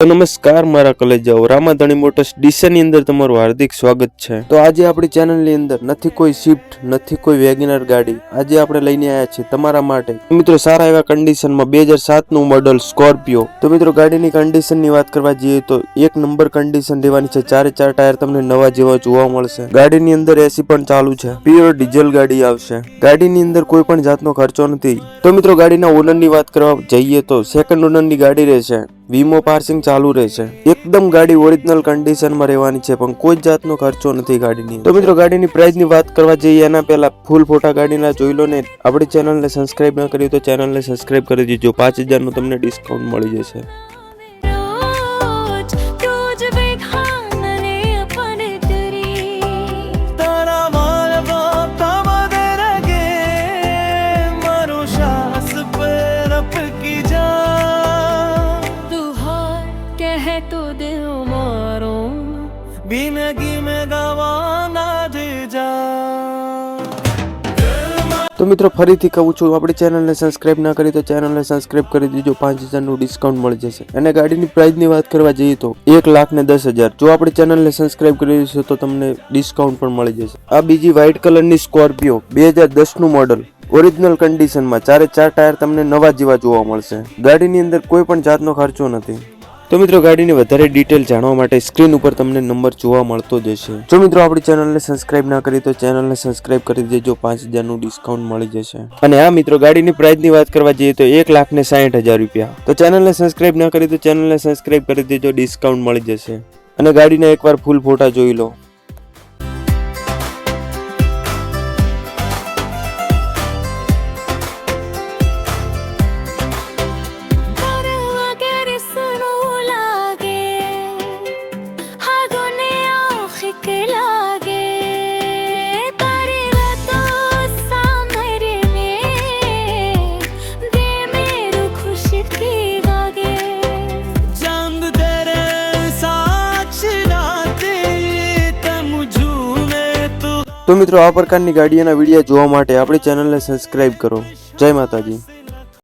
તો નમસ્કાર મારા કલેજાઓ, રામાધણી મોટર્સ ડીસાની અંદર તમારું હાર્દિક સ્વાગત છે। તો આજે આપણી ચેનલની અંદર નથી કોઈ સ્વિફ્ટ, નથી કોઈ વેગનર ગાડી, આજે આપણે લઈને આવ્યા છીએ તમારા માટે મિત્રો સારા એવા કન્ડિશનમાં 2007 નું મોડલ સ્કોર્પિયો। તો મિત્રો ગાડીની કન્ડિશનની વાત કરવા જઈએ તો એક નંબર કન્ડિશન રહેવાની છે। ચારે ચાર ટાયર તમને નવા જેવા જોવા મળશે। ગાડીની અંદર એસી પણ ચાલુ છે, પ્યોર ડીઝલ ગાડી આવશે। ગાડીની અંદર કોઈ પણ જાતનો ખર્ચો નથી। તો મિત્રો ગાડીના ઓનરની વાત કરવા જઈએ તો સેકન્ડ ઓનરની ગાડી રહેશે, વીમો પાર્સિંગ ચાલુ રહેશે, એકદમ ગાડી ઓરિજિનલ કન્ડિશનમાં રહેવાની છે, પણ કોઈ જાતનો ખર્ચો નથી ગાડીની। તો મિત્રો ગાડીની પ્રાઇસની વાત કરવા જઈએ એના પહેલા ફૂલ ફોટા ગાડીના જોઈ લો ને। આપણી ચેનલને સબસ્ક્રાઇબ ન કરી તો ચેનલને સબસ્ક્રાઇબ કરી દેજો, 5000 નું તમને ડિસ્કાઉન્ટ મળી જશે। तो दिल मारो बिनगी में गवाना दे जा। તો મિત્રો ફરીથી કહું છું, આપણી ચેનલને સબસ્ક્રાઇબ ના કરી તો ચેનલને સબસ્ક્રાઇબ કરી દેજો, 5000 નું ડિસ્કાઉન્ટ મળી જશે। અને ગાડીની પ્રાઇસની વાત કરવા જઈએ તો 1,10,000, જો આપણી ચેનલને સબસ્ક્રાઇબ કરી દેશો તો તમને ડિસ્કાઉન્ટ પણ મળી જશે। આ બીજી વ્હાઇટ કલરની સ્કોર્પિયો 2010 નું મોડલ, ઓરિજિનલ કન્ડિશનમાં, ચારે ચાર ટાયર તમને નવા જેવા જોવા મળશે। ગાડીની અંદર કોઈ પણ જાતનો ખર્ચો નથી। તો મિત્રો ગાડીની વધારે ડિટેલ જાણવા માટે સ્ક્રીન ઉપર તમને નંબર જોવા મળતો જ હશે। જો મિત્રો આપણી ચેનલને સબસ્ક્રાઇબ ના કરી તો ચેનલને સબસ્ક્રાઇબ કરી દેજો, 5000 નું ડિસ્કાઉન્ટ મળી જશે। અને આ મિત્રો ગાડીની પ્રાઇસની વાત કરવા જઈએ તો 1,60,000 રૂપિયા। તો ચેનલને સબસ્ક્રાઇબ ના કરી તો ચેનલને સબસ્ક્રાઇબ કરી દેજો, ડિસ્કાઉન્ટ મળી જશે। અને ગાડીના એકવાર ફૂલ ફોટા જોઈ લો। તો મિત્રો આ પ્રકારની ગાડીઓના વિડીયો જોવા માટે આપણી ચેનલને સબસ્ક્રાઇબ કરો। જય માતાજી।